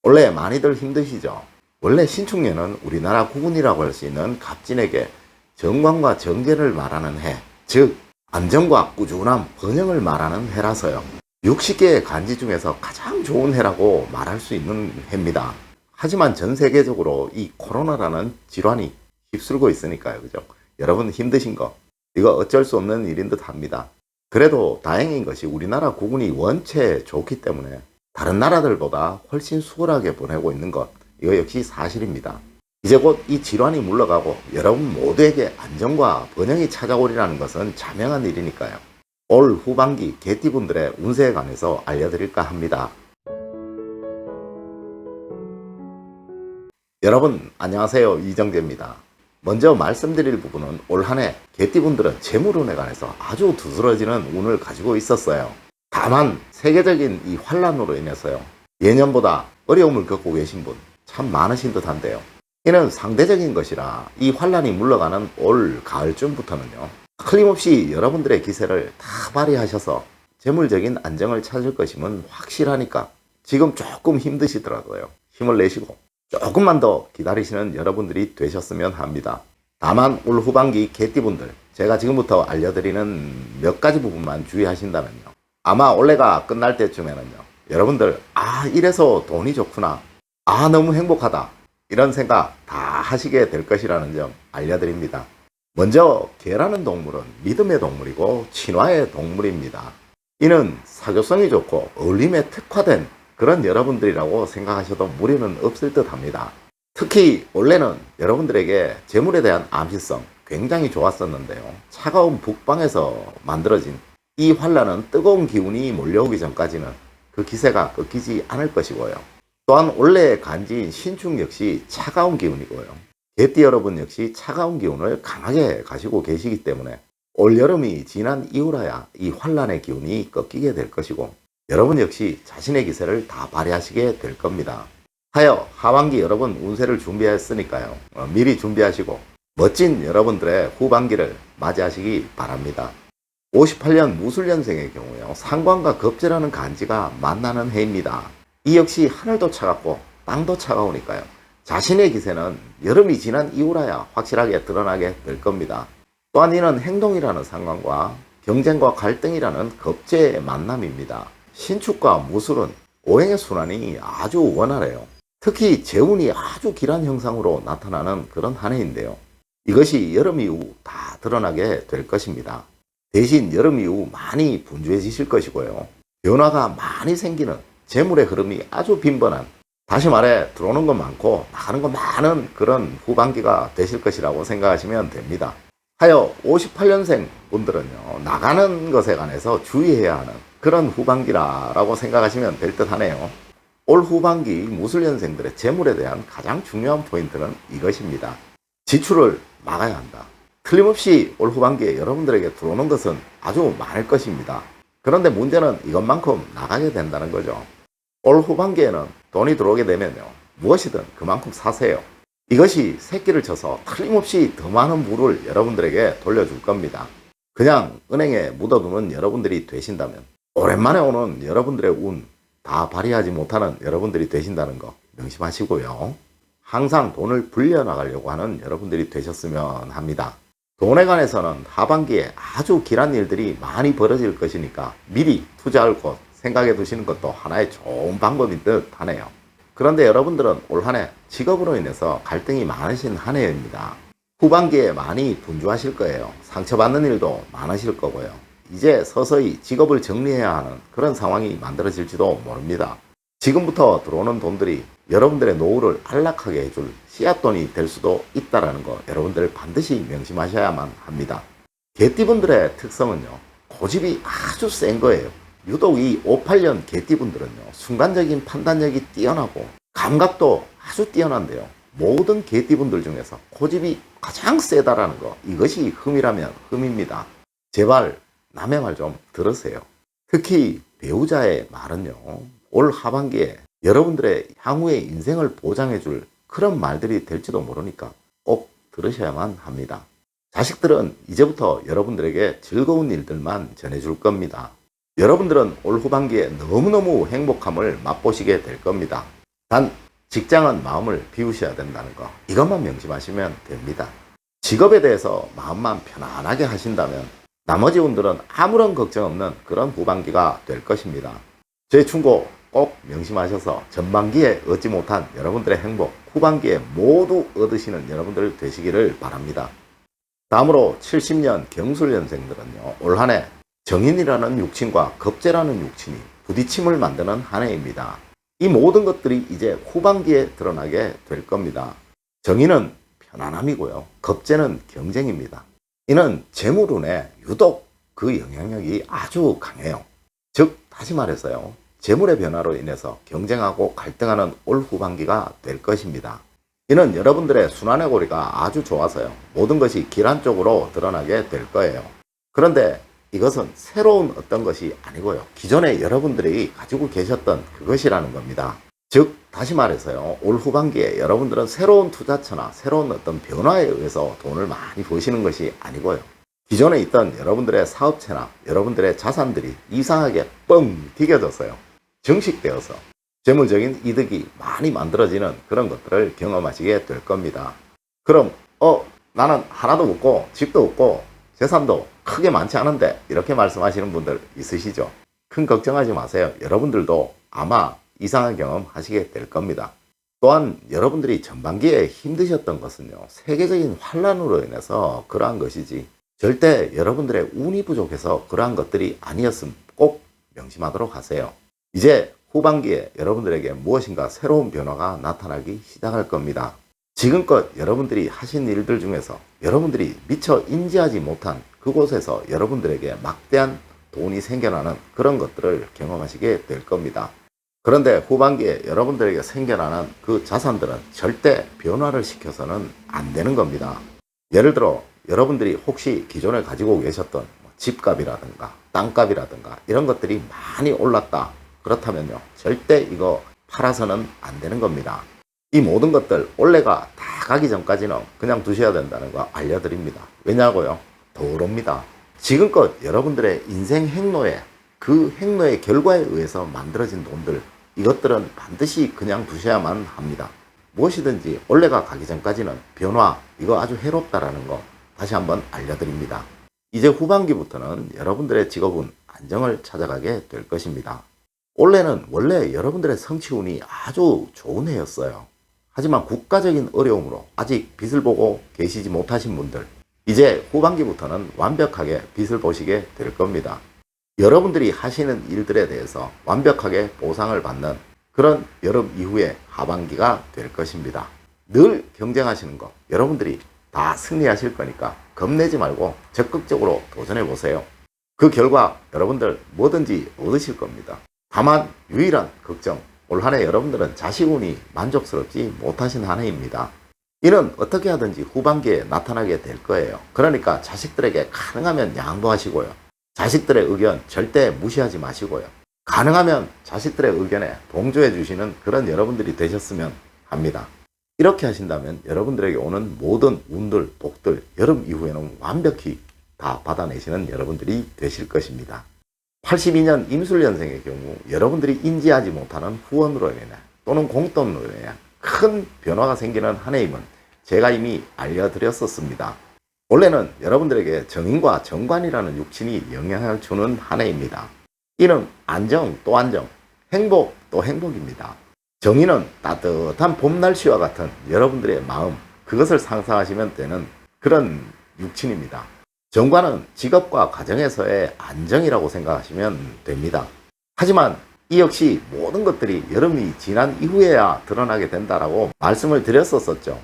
원래 많이들 힘드시죠? 원래 신축년은 우리나라 국운이라고 할 수 있는 갑진에게 정관과 정계를 말하는 해, 즉 안정과 꾸준함, 번영을 말하는 해라서요. 60개의 간지 중에서 가장 좋은 해라고 말할 수 있는 해입니다. 하지만 전 세계적으로 이 코로나라는 질환이 휩쓸고 있으니까요. 그죠? 여러분 힘드신 거 이거 어쩔 수 없는 일인 듯 합니다. 그래도 다행인 것이 우리나라 국운이 원체 좋기 때문에 다른 나라들보다 훨씬 수월하게 보내고 있는 것, 이거 역시 사실입니다. 이제 곧 이 질환이 물러가고 여러분 모두에게 안정과 번영이 찾아오리라는 것은 자명한 일이니까요. 올 후반기 개띠분들의 운세에 관해서 알려드릴까 합니다. 여러분 안녕하세요, 이정재입니다. 먼저 말씀드릴 부분은 올 한해 개띠분들은 재물운에 관해서 아주 두드러지는 운을 가지고 있었어요. 다만 세계적인 이 환란으로 인해서요, 예년보다 어려움을 겪고 계신 분 참 많으신 듯한데요. 이는 상대적인 것이라 이 환란이 물러가는 올 가을쯤부터는요, 틀림없이 여러분들의 기세를 다 발휘하셔서 재물적인 안정을 찾을 것임은 확실하니까 지금 조금 힘드시더라도요, 힘을 내시고 조금만 더 기다리시는 여러분들이 되셨으면 합니다. 다만 올 후반기 개띠분들, 제가 지금부터 알려드리는 몇 가지 부분만 주의하신다면요, 아마 올해가 끝날 때쯤에는요, 여러분들 이래서 돈이 좋구나, 너무 행복하다, 이런 생각 다 하시게 될 것이라는 점 알려드립니다. 먼저 개라는 동물은 믿음의 동물이고 친화의 동물입니다. 이는 사교성이 좋고 어울림에 특화된 그런 여러분들이라고 생각하셔도 무리는 없을 듯 합니다. 특히 원래는 여러분들에게 재물에 대한 암시성 굉장히 좋았었는데요, 차가운 북방에서 만들어진 이 환란은 뜨거운 기운이 몰려오기 전까지는 그 기세가 꺾이지 않을 것이고요. 또한 원래의 간지인 신축 역시 차가운 기운이고요. 개띠 여러분 역시 차가운 기운을 강하게 가지고 계시기 때문에 올여름이 지난 이후라야 이 환란의 기운이 꺾이게 될 것이고, 여러분 역시 자신의 기세를 다 발휘하시게 될 겁니다. 하여 하반기 여러분 운세를 준비했으니까요, 미리 준비하시고 멋진 여러분들의 후반기를 맞이하시기 바랍니다. 58년 무술년생의 경우요, 상관과 겁재라는 간지가 만나는 해입니다. 이 역시 하늘도 차갑고 땅도 차가우니까요, 자신의 기세는 여름이 지난 이후라야 확실하게 드러나게 될 겁니다. 또한 이는 행동이라는 상관과 경쟁과 갈등이라는 겁재의 만남입니다. 신축과 무술은 오행의 순환이 아주 원활해요. 특히 재운이 아주 길한 형상으로 나타나는 그런 한 해인데요, 이것이 여름 이후 다 드러나게 될 것입니다. 대신 여름 이후 많이 분주해지실 것이고요, 변화가 많이 생기는 재물의 흐름이 아주 빈번한, 다시 말해 들어오는 것 많고 나가는 것 많은 그런 후반기가 되실 것이라고 생각하시면 됩니다. 하여 58년생 분들은요, 나가는 것에 관해서 주의해야 하는 그런 후반기라고 생각하시면 될 듯 하네요. 올 후반기 무술년생들의 재물에 대한 가장 중요한 포인트는 이것입니다. 지출을 막아야 한다. 틀림없이 올 후반기에 여러분들에게 들어오는 것은 아주 많을 것입니다. 그런데 문제는 이것만큼 나가게 된다는 거죠. 올 후반기에는 돈이 들어오게 되면요, 무엇이든 그만큼 사세요. 이것이 새끼를 쳐서 틀림없이 더 많은 부를 여러분들에게 돌려줄 겁니다. 그냥 은행에 묻어두는 여러분들이 되신다면, 오랜만에 오는 여러분들의 운 다 발휘하지 못하는 여러분들이 되신다는 거 명심하시고요. 항상 돈을 불려나가려고 하는 여러분들이 되셨으면 합니다. 돈에 관해서는 하반기에 아주 길한 일들이 많이 벌어질 것이니까 미리 투자할 곳 생각해 두시는 것도 하나의 좋은 방법인 듯 하네요. 그런데 여러분들은 올 한 해 직업으로 인해서 갈등이 많으신 한 해입니다. 후반기에 많이 분주하실 거예요. 상처받는 일도 많으실 거고요. 이제 서서히 직업을 정리해야 하는 그런 상황이 만들어질지도 모릅니다. 지금부터 들어오는 돈들이 여러분들의 노후를 안락하게 해줄 씨앗돈이 될 수도 있다는 거 여러분들 반드시 명심하셔야만 합니다. 개띠분들의 특성은요, 고집이 아주 센 거예요. 유독 이 58년 개띠분들은요, 순간적인 판단력이 뛰어나고 감각도 아주 뛰어난데요, 모든 개띠분들 중에서 고집이 가장 세다라는 거, 이것이 흠이라면 흠입니다. 제발 남의 말 좀 들으세요. 특히 배우자의 말은요, 올 하반기에 여러분들의 향후의 인생을 보장해줄 그런 말들이 될지도 모르니까 꼭 들으셔야만 합니다. 자식들은 이제부터 여러분들에게 즐거운 일들만 전해줄 겁니다. 여러분들은 올 후반기에 너무너무 행복함을 맛보시게 될 겁니다. 단 직장은 마음을 비우셔야 된다는 거, 이것만 명심하시면 됩니다. 직업에 대해서 마음만 편안하게 하신다면 나머지 분들은 아무런 걱정 없는 그런 후반기가 될 것입니다. 제 충고 꼭 명심하셔서 전반기에 얻지 못한 여러분들의 행복, 후반기에 모두 얻으시는 여러분들 되시기를 바랍니다. 다음으로 70년 경술년생들은요, 올 한 해 정인이라는 육친과 겁재라는 육친이 부딪힘을 만드는 한 해입니다. 이 모든 것들이 이제 후반기에 드러나게 될 겁니다. 정인은 편안함이고요, 겁재는 경쟁입니다. 이는 재물운에 유독 그 영향력이 아주 강해요. 즉 다시 말해서요, 재물의 변화로 인해서 경쟁하고 갈등하는 올 후반기가 될 것입니다. 이는 여러분들의 순환의 고리가 아주 좋아서요, 모든 것이 길한 쪽으로 드러나게 될 거예요. 그런데 이것은 새로운 어떤 것이 아니고요, 기존에 여러분들이 가지고 계셨던 그것이라는 겁니다. 즉 다시 말해서요, 올 후반기에 여러분들은 새로운 투자처나 새로운 어떤 변화에 의해서 돈을 많이 버시는 것이 아니고요, 기존에 있던 여러분들의 사업체나 여러분들의 자산들이 이상하게 뻥 튀겨졌어요. 증식되어서 재물적인 이득이 많이 만들어지는 그런 것들을 경험하시게 될 겁니다. 그럼 나는 하나도 없고 집도 없고 재산도 크게 많지 않은데, 이렇게 말씀하시는 분들 있으시죠? 큰 걱정하지 마세요. 여러분들도 아마 이상한 경험 하시게 될 겁니다. 또한 여러분들이 전반기에 힘드셨던 것은요, 세계적인 환란으로 인해서 그러한 것이지 절대 여러분들의 운이 부족해서 그러한 것들이 아니었음 꼭 명심하도록 하세요. 이제 후반기에 여러분들에게 무엇인가 새로운 변화가 나타나기 시작할 겁니다. 지금껏 여러분들이 하신 일들 중에서 여러분들이 미처 인지하지 못한 그곳에서 여러분들에게 막대한 돈이 생겨나는 그런 것들을 경험하시게 될 겁니다. 그런데 후반기에 여러분들에게 생겨나는 그 자산들은 절대 변화를 시켜서는 안 되는 겁니다. 예를 들어 여러분들이 혹시 기존에 가지고 계셨던 집값이라든가 땅값이라든가 이런 것들이 많이 올랐다, 그렇다면요, 절대 이거 팔아서는 안 되는 겁니다. 이 모든 것들 올해가 다 가기 전까지는 그냥 두셔야 된다는 거 알려드립니다. 왜냐고요? 더 오릅니다. 지금껏 여러분들의 인생 행로에, 그 행로의 결과에 의해서 만들어진 돈들, 이것들은 반드시 그냥 두셔야만 합니다. 무엇이든지 올해가 가기 전까지는 변화, 이거 아주 해롭다라는 거 다시 한번 알려드립니다. 이제 후반기부터는 여러분들의 직업은 안정을 찾아가게 될 것입니다. 올해는 원래 여러분들의 성취운이 아주 좋은 해였어요. 하지만 국가적인 어려움으로 아직 빛을 보고 계시지 못하신 분들, 이제 후반기부터는 완벽하게 빛을 보시게 될 겁니다. 여러분들이 하시는 일들에 대해서 완벽하게 보상을 받는 그런 여름 이후의 하반기가 될 것입니다. 늘 경쟁하시는 거 여러분들이 다 승리하실 거니까 겁내지 말고 적극적으로 도전해 보세요. 그 결과 여러분들 뭐든지 얻으실 겁니다. 다만 유일한 걱정, 올 한 해 여러분들은 자식운이 만족스럽지 못하신 한 해입니다. 이는 어떻게 하든지 후반기에 나타나게 될 거예요. 그러니까 자식들에게 가능하면 양보하시고요, 자식들의 의견 절대 무시하지 마시고요, 가능하면 자식들의 의견에 동조해 주시는 그런 여러분들이 되셨으면 합니다. 이렇게 하신다면 여러분들에게 오는 모든 운들, 복들 여름 이후에는 완벽히 다 받아내시는 여러분들이 되실 것입니다. 82년 임술년생의 경우 여러분들이 인지하지 못하는 후원으로 인해 또는 공돈으로 인해 큰 변화가 생기는 한 해임은 제가 이미 알려드렸었습니다. 원래는 여러분들에게 정인과 정관이라는 육친이 영향을 주는 한 해입니다. 이는 안정 또 안정, 행복 또 행복입니다. 정인은 따뜻한 봄 날씨와 같은 여러분들의 마음, 그것을 상상하시면 되는 그런 육친입니다. 정관은 직업과 가정에서의 안정이라고 생각하시면 됩니다. 하지만 이 역시 모든 것들이 여름이 지난 이후에야 드러나게 된다라고 말씀을 드렸었죠.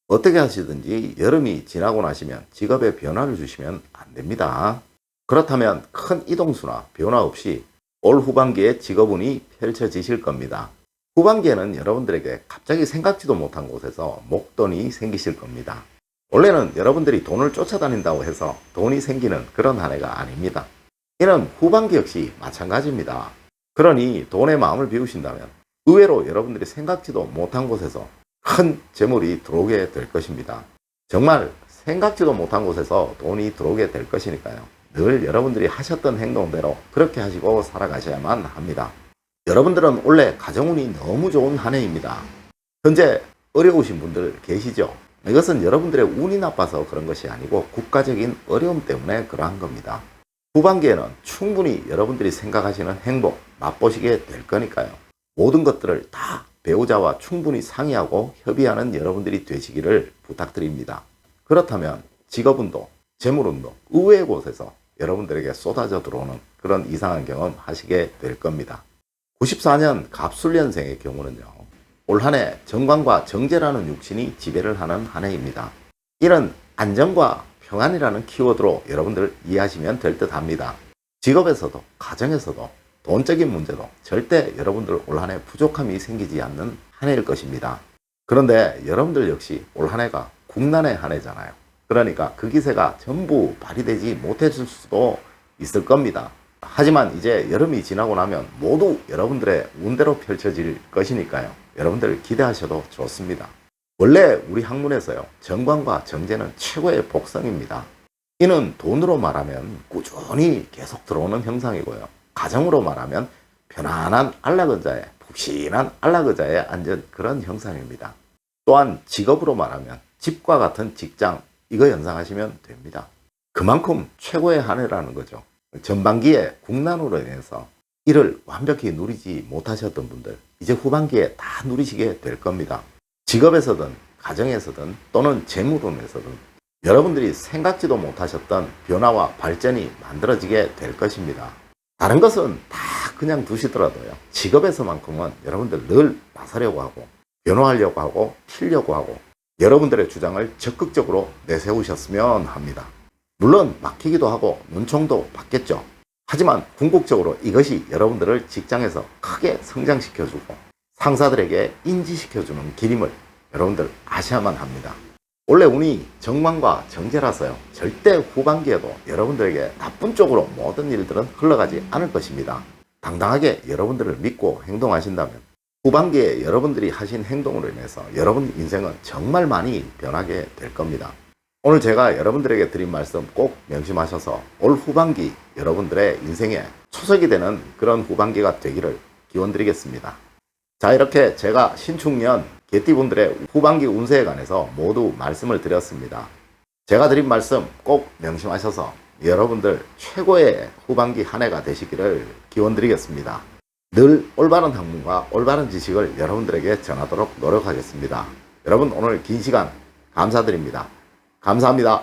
어떻게 하시든지 여름이 지나고 나시면 직업에 변화를 주시면 안 됩니다. 그렇다면 큰 이동수나 변화 없이 올 후반기에 직업운이 펼쳐지실 겁니다. 후반기에는 여러분들에게 갑자기 생각지도 못한 곳에서 목돈이 생기실 겁니다. 원래는 여러분들이 돈을 쫓아다닌다고 해서 돈이 생기는 그런 한 해가 아닙니다. 이는 후반기 역시 마찬가지입니다. 그러니 돈의 마음을 비우신다면 의외로 여러분들이 생각지도 못한 곳에서 큰 재물이 들어오게 될 것입니다. 정말 생각지도 못한 곳에서 돈이 들어오게 될 것이니까요, 늘 여러분들이 하셨던 행동대로 그렇게 하시고 살아가셔야만 합니다. 여러분들은 원래 가정운이 너무 좋은 한 해입니다. 현재 어려우신 분들 계시죠? 이것은 여러분들의 운이 나빠서 그런 것이 아니고 국가적인 어려움 때문에 그러한 겁니다. 후반기에는 충분히 여러분들이 생각하시는 행복 맛보시게 될 거니까요. 모든 것들을 다 배우자와 충분히 상의하고 협의하는 여러분들이 되시기를 부탁드립니다. 그렇다면 직업운도, 재물운도 의외의 곳에서 여러분들에게 쏟아져 들어오는 그런 이상한 경험 하시게 될 겁니다. 94년 갑술년생의 경우는요, 올 한 해 정관과 정제라는 육신이 지배를 하는 한 해입니다. 이런 안정과 평안이라는 키워드로 여러분들 이해하시면 될 듯 합니다. 직업에서도 가정에서도 돈적인 문제도 절대 여러분들 올 한 해 부족함이 생기지 않는 한 해일 것입니다. 그런데 여러분들 역시 올 한 해가 국난의 한 해잖아요. 그러니까 그 기세가 전부 발휘되지 못했을 수도 있을 겁니다. 하지만 이제 여름이 지나고 나면 모두 여러분들의 운대로 펼쳐질 것이니까요. 여러분들 기대하셔도 좋습니다. 원래 우리 학문에서요, 정관과 정제는 최고의 복성입니다. 이는 돈으로 말하면 꾸준히 계속 들어오는 형상이고요. 가정으로 말하면 편안한 안락의자에, 푹신한 안락의자에 앉은 그런 형상입니다. 또한 직업으로 말하면 집과 같은 직장, 이거 연상하시면 됩니다. 그만큼 최고의 한 해라는 거죠. 전반기에 국난으로 인해서 이를 완벽히 누리지 못하셨던 분들, 이제 후반기에 다 누리시게 될 겁니다. 직업에서든 가정에서든 또는 재물운에서든 여러분들이 생각지도 못하셨던 변화와 발전이 만들어지게 될 것입니다. 다른 것은 다 그냥 두시더라도요, 직업에서만큼은 여러분들 늘 나서려고 하고 변화하려고 하고 튀려고 하고 여러분들의 주장을 적극적으로 내세우셨으면 합니다. 물론 막히기도 하고 눈총도 받겠죠. 하지만 궁극적으로 이것이 여러분들을 직장에서 크게 성장시켜주고 상사들에게 인지시켜주는 길임을 여러분들 아셔야만 합니다. 원래 운이 정관과 정제라서요, 절대 후반기에도 여러분들에게 나쁜 쪽으로 모든 일들은 흘러가지 않을 것입니다. 당당하게 여러분들을 믿고 행동하신다면 후반기에 여러분들이 하신 행동으로 인해서 여러분 인생은 정말 많이 변하게 될 겁니다. 오늘 제가 여러분들에게 드린 말씀 꼭 명심하셔서 올 후반기 여러분들의 인생에 초석이 되는 그런 후반기가 되기를 기원드리겠습니다. 자, 이렇게 제가 신축년 개띠분들의 후반기 운세에 관해서 모두 말씀을 드렸습니다. 제가 드린 말씀 꼭 명심하셔서 여러분들 최고의 후반기 한 해가 되시기를 기원드리겠습니다. 늘 올바른 학문과 올바른 지식을 여러분들에게 전하도록 노력하겠습니다. 여러분 오늘 긴 시간 감사드립니다. 감사합니다.